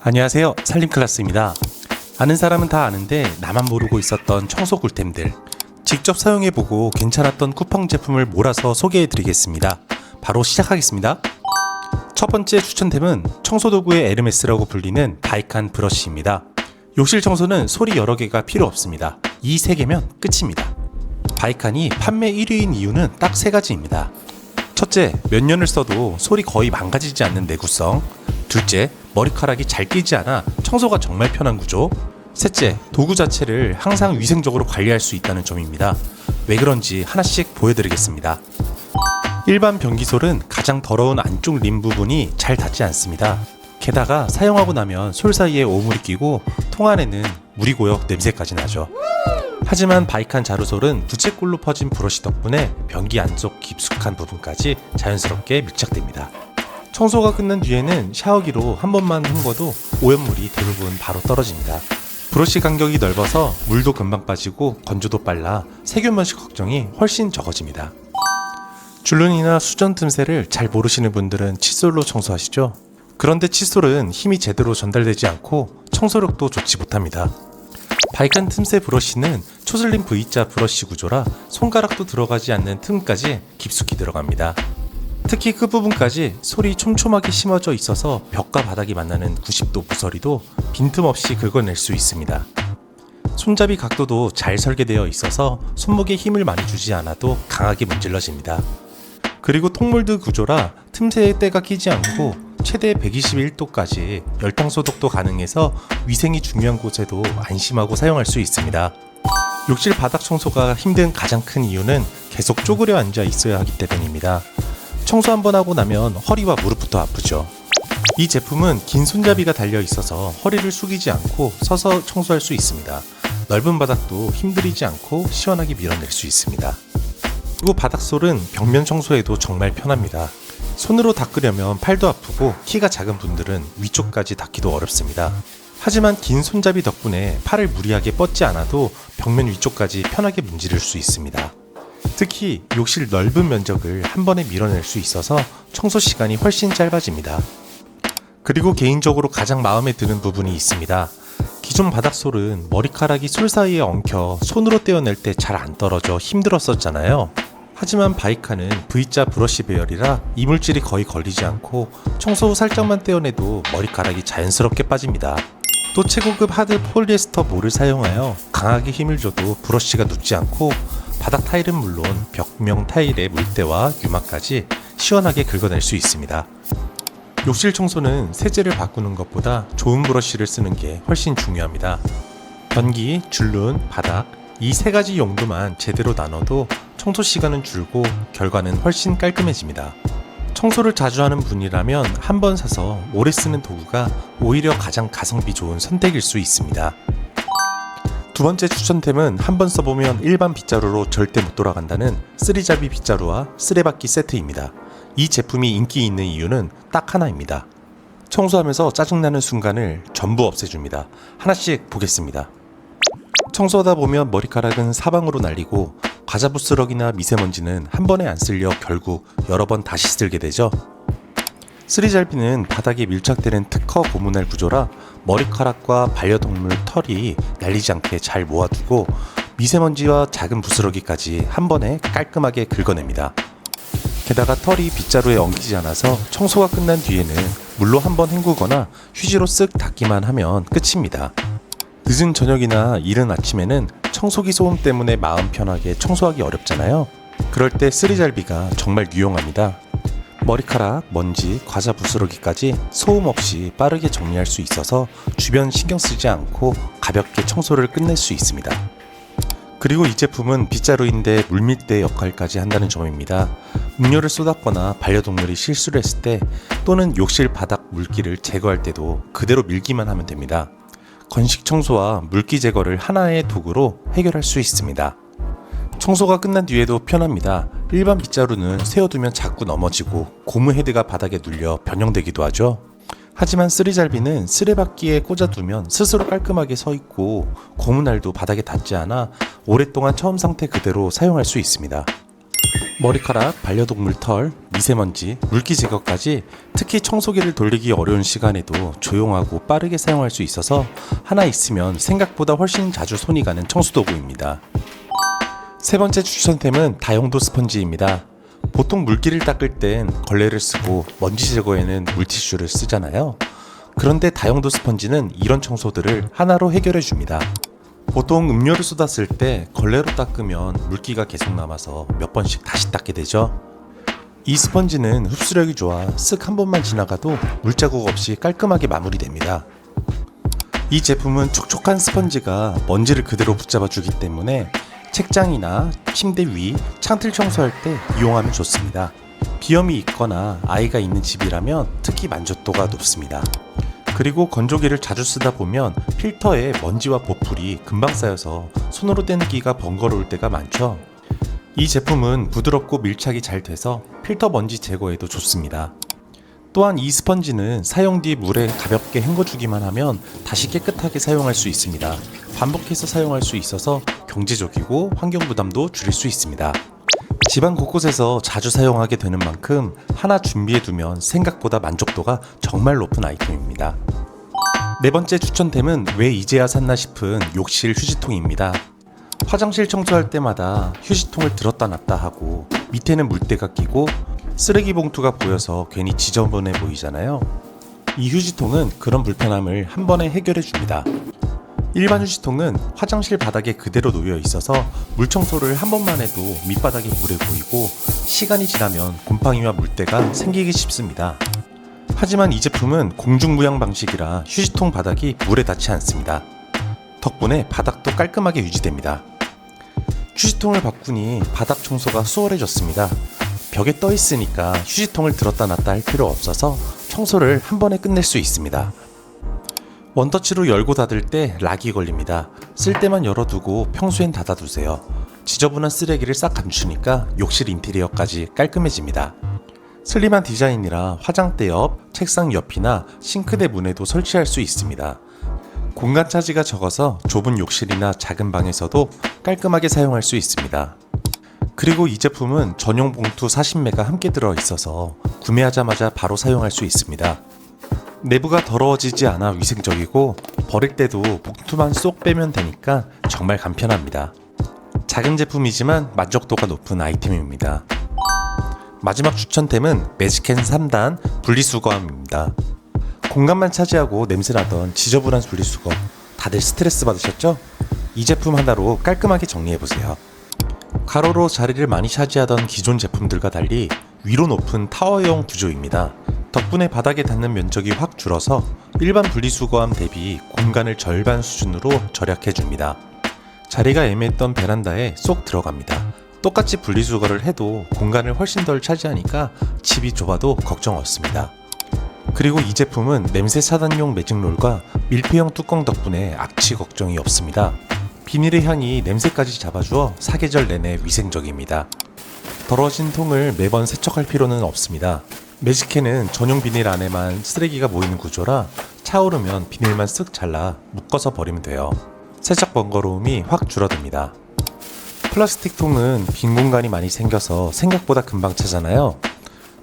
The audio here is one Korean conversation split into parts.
안녕하세요, 살림클라스입니다. 아는 사람은 다 아는데 나만 모르고 있었던 청소 꿀템들, 직접 사용해보고 괜찮았던 쿠팡 제품을 몰아서 소개해드리겠습니다. 바로 시작하겠습니다. 첫 번째 추천템은 청소도구의 에르메스라고 불리는 바이칸 브러쉬입니다. 욕실 청소는 소리 여러 개가 필요 없습니다. 이 세 개면 끝입니다. 바이칸이 판매 1위인 이유는 딱 세 가지입니다. 첫째, 몇 년을 써도 소리 거의 망가지지 않는 내구성. 둘째, 머리카락이 잘 끼지 않아 청소가 정말 편한 구조. 셋째, 도구 자체를 항상 위생적으로 관리할 수 있다는 점입니다. 왜 그런지 하나씩 보여드리겠습니다. 일반 변기솔은 가장 더러운 안쪽 림 부분이 잘 닿지 않습니다. 게다가 사용하고 나면 솔 사이에 오물이 끼고 통 안에는 물이 고여 냄새까지 나죠. 하지만 바이칸 자루솔은 부채꼴로 퍼진 브러쉬 덕분에 변기 안쪽 깊숙한 부분까지 자연스럽게 밀착됩니다. 청소가 끝난 뒤에는 샤워기로 한 번만 헹궈도 오염물이 대부분 바로 떨어집니다. 브러쉬 간격이 넓어서 물도 금방 빠지고 건조도 빨라 세균번식 걱정이 훨씬 적어집니다. 줄눈이나 수전 틈새를 잘 모르시는 분들은 칫솔로 청소하시죠? 그런데 칫솔은 힘이 제대로 전달되지 않고 청소력도 좋지 못합니다. 바이칸 틈새 브러쉬는 초슬림 V자 브러쉬 구조라 손가락도 들어가지 않는 틈까지 깊숙이 들어갑니다. 특히 끝부분까지 솔이 촘촘하게 심어져 있어서 벽과 바닥이 만나는 90도 부서리도 빈틈없이 긁어낼 수 있습니다. 손잡이 각도도 잘 설계되어 있어서 손목에 힘을 많이 주지 않아도 강하게 문질러집니다. 그리고 통몰드 구조라 틈새에 때가 끼지 않고 최대 121도까지 열탕 소독도 가능해서 위생이 중요한 곳에도 안심하고 사용할 수 있습니다. 욕실 바닥 청소가 힘든 가장 큰 이유는 계속 쪼그려 앉아 있어야 하기 때문입니다. 청소 한번 하고 나면 허리와 무릎부터 아프죠. 이 제품은 긴 손잡이가 달려 있어서 허리를 숙이지 않고 서서 청소할 수 있습니다. 넓은 바닥도 힘들이지 않고 시원하게 밀어낼 수 있습니다. 그리고 바닥솔은 벽면 청소에도 정말 편합니다. 손으로 닦으려면 팔도 아프고 키가 작은 분들은 위쪽까지 닿기도 어렵습니다. 하지만 긴 손잡이 덕분에 팔을 무리하게 뻗지 않아도 벽면 위쪽까지 편하게 문지를 수 있습니다. 특히 욕실 넓은 면적을 한 번에 밀어낼 수 있어서 청소 시간이 훨씬 짧아집니다. 그리고 개인적으로 가장 마음에 드는 부분이 있습니다. 기존 바닥솔은 머리카락이 솔 사이에 엉켜 손으로 떼어낼 때 잘 안 떨어져 힘들었었잖아요. 하지만 바이칸은 V자 브러쉬 배열이라 이물질이 거의 걸리지 않고 청소 후 살짝만 떼어내도 머리카락이 자연스럽게 빠집니다. 또 최고급 하드 폴리에스터 몰을 사용하여 강하게 힘을 줘도 브러쉬가 눕지 않고 바닥 타일은 물론 벽면 타일의 물때와 유막까지 시원하게 긁어낼 수 있습니다. 욕실 청소는 세제를 바꾸는 것보다 좋은 브러쉬를 쓰는 게 훨씬 중요합니다. 변기, 줄눈, 바닥 이 세 가지 용도만 제대로 나눠도 청소 시간은 줄고 결과는 훨씬 깔끔해집니다. 청소를 자주 하는 분이라면 한 번 사서 오래 쓰는 도구가 오히려 가장 가성비 좋은 선택일 수 있습니다. 두 번째 추천템은 한 번 써보면 일반 빗자루로 절대 못 돌아간다는 쓰리잡이 빗자루와 쓰레받기 세트입니다. 이 제품이 인기 있는 이유는 딱 하나입니다. 청소하면서 짜증나는 순간을 전부 없애줍니다. 하나씩 보겠습니다. 청소하다 보면 머리카락은 사방으로 날리고 과자 부스러기나 미세먼지는 한 번에 안 쓸려 결국 여러 번 다시 쓸게 되죠. 쓰리잘비는 바닥에 밀착되는 특허 고무날 구조라 머리카락과 반려동물 털이 날리지 않게 잘 모아두고 미세먼지와 작은 부스러기까지 한 번에 깔끔하게 긁어냅니다. 게다가 털이 빗자루에 엉키지 않아서 청소가 끝난 뒤에는 물로 한번 헹구거나 휴지로 쓱 닦기만 하면 끝입니다. 늦은 저녁이나 이른 아침에는 청소기 소음 때문에 마음 편하게 청소하기 어렵잖아요. 그럴 때 쓰리잘비가 정말 유용합니다. 머리카락, 먼지, 과자 부스러기까지 소음 없이 빠르게 정리할 수 있어서 주변 신경 쓰지 않고 가볍게 청소를 끝낼 수 있습니다. 그리고 이 제품은 빗자루인데 물밀대 역할까지 한다는 점입니다. 음료를 쏟았거나 반려동물이 실수를 했을 때 또는 욕실 바닥 물기를 제거할 때도 그대로 밀기만 하면 됩니다. 건식 청소와 물기 제거를 하나의 도구로 해결할 수 있습니다. 청소가 끝난 뒤에도 편합니다. 일반 빗자루는 세워두면 자꾸 넘어지고 고무 헤드가 바닥에 눌려 변형되기도 하죠. 하지만 쓰리잘비는 쓰레받기에 꽂아두면 스스로 깔끔하게 서있고 고무날도 바닥에 닿지 않아 오랫동안 처음 상태 그대로 사용할 수 있습니다. 머리카락, 반려동물 털, 미세먼지, 물기 제거까지 특히 청소기를 돌리기 어려운 시간에도 조용하고 빠르게 사용할 수 있어서 하나 있으면 생각보다 훨씬 자주 손이 가는 청소도구입니다. 세 번째 추천템은 다용도 스펀지입니다. 보통 물기를 닦을 땐 걸레를 쓰고 먼지 제거에는 물티슈를 쓰잖아요. 그런데 다용도 스펀지는 이런 청소들을 하나로 해결해 줍니다. 보통 음료를 쏟았을 때 걸레로 닦으면 물기가 계속 남아서 몇 번씩 다시 닦게 되죠. 이 스펀지는 흡수력이 좋아 쓱 한 번만 지나가도 물자국 없이 깔끔하게 마무리됩니다. 이 제품은 촉촉한 스펀지가 먼지를 그대로 붙잡아 주기 때문에 책장이나 침대 위, 창틀 청소할 때 이용하면 좋습니다. 비염이 있거나 아이가 있는 집이라면 특히 만족도가 높습니다. 그리고 건조기를 자주 쓰다 보면 필터에 먼지와 보풀이 금방 쌓여서 손으로 떼기가 번거로울 때가 많죠. 이 제품은 부드럽고 밀착이 잘 돼서 필터 먼지 제거에도 좋습니다. 또한 이 스펀지는 사용 뒤 물에 가볍게 헹궈주기만 하면 다시 깨끗하게 사용할 수 있습니다. 반복해서 사용할 수 있어서 경제적이고 환경 부담도 줄일 수 있습니다. 집안 곳곳에서 자주 사용하게 되는 만큼 하나 준비해두면 생각보다 만족도가 정말 높은 아이템입니다. 네 번째 추천템은 왜 이제야 샀나 싶은 욕실 휴지통입니다. 화장실 청소할 때마다 휴지통을 들었다 놨다 하고 밑에는 물때가 끼고 쓰레기 봉투가 보여서 괜히 지저분해 보이잖아요. 이 휴지통은 그런 불편함을 한 번에 해결해 줍니다. 일반 휴지통은 화장실 바닥에 그대로 놓여 있어서 물 청소를 한 번만 해도 밑바닥이 물에 고이고 시간이 지나면 곰팡이와 물때가 생기기 쉽습니다. 하지만 이 제품은 공중부양 방식이라 휴지통 바닥이 물에 닿지 않습니다. 덕분에 바닥도 깔끔하게 유지됩니다. 휴지통을 바꾸니 바닥 청소가 수월해졌습니다. 벽에 떠 있으니까 휴지통을 들었다 놨다 할 필요 없어서 청소를 한 번에 끝낼 수 있습니다. 원터치로 열고 닫을 때 락이 걸립니다. 쓸 때만 열어두고 평소엔 닫아두세요. 지저분한 쓰레기를 싹 감추니까 욕실 인테리어까지 깔끔해집니다. 슬림한 디자인이라 화장대 옆, 책상 옆이나 싱크대 문에도 설치할 수 있습니다. 공간 차지가 적어서 좁은 욕실이나 작은 방에서도 깔끔하게 사용할 수 있습니다. 그리고 이 제품은 전용 봉투 40매가 함께 들어있어서 구매하자마자 바로 사용할 수 있습니다. 내부가 더러워지지 않아 위생적이고 버릴 때도 봉투만 쏙 빼면 되니까 정말 간편합니다. 작은 제품이지만 만족도가 높은 아이템입니다. 마지막 추천템은 매직캔 3단 분리수거함입니다. 공간만 차지하고 냄새나던 지저분한 분리수거 다들 스트레스 받으셨죠? 이 제품 하나로 깔끔하게 정리해보세요. 가로로 자리를 많이 차지하던 기존 제품들과 달리 위로 높은 타워형 구조입니다. 덕분에 바닥에 닿는 면적이 확 줄어서 일반 분리수거함 대비 공간을 절반 수준으로 절약해줍니다. 자리가 애매했던 베란다에 쏙 들어갑니다. 똑같이 분리수거를 해도 공간을 훨씬 덜 차지하니까 집이 좁아도 걱정 없습니다. 그리고 이 제품은 냄새 차단용 매직롤과 밀폐형 뚜껑 덕분에 악취 걱정이 없습니다. 비닐의 향이 냄새까지 잡아주어 사계절 내내 위생적입니다. 더러워진 통을 매번 세척할 필요는 없습니다. 매직캔은 전용 비닐 안에만 쓰레기가 모이는 구조라 차오르면 비닐만 쓱 잘라 묶어서 버리면 돼요. 세척 번거로움이 확 줄어듭니다. 플라스틱 통은 빈 공간이 많이 생겨서 생각보다 금방 차잖아요.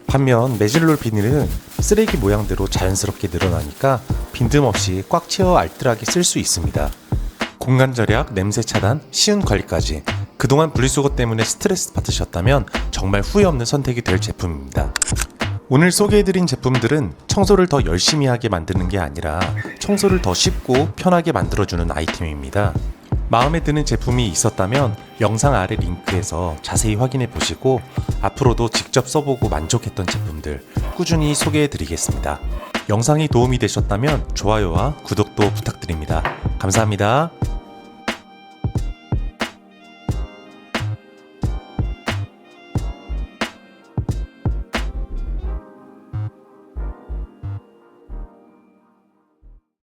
반면 매직롤 비닐은 쓰레기 모양대로 자연스럽게 늘어나니까 빈틈없이 꽉 채워 알뜰하게 쓸 수 있습니다. 공간 절약, 냄새 차단, 쉬운 관리까지 그동안 분리수거 때문에 스트레스 받으셨다면 정말 후회 없는 선택이 될 제품입니다. 오늘 소개해드린 제품들은 청소를 더 열심히 하게 만드는 게 아니라 청소를 더 쉽고 편하게 만들어주는 아이템입니다. 마음에 드는 제품이 있었다면 영상 아래 링크에서 자세히 확인해 보시고 앞으로도 직접 써보고 만족했던 제품들 꾸준히 소개해 드리겠습니다. 영상이 도움이 되셨다면 좋아요와 구독도 부탁드립니다. 감사합니다.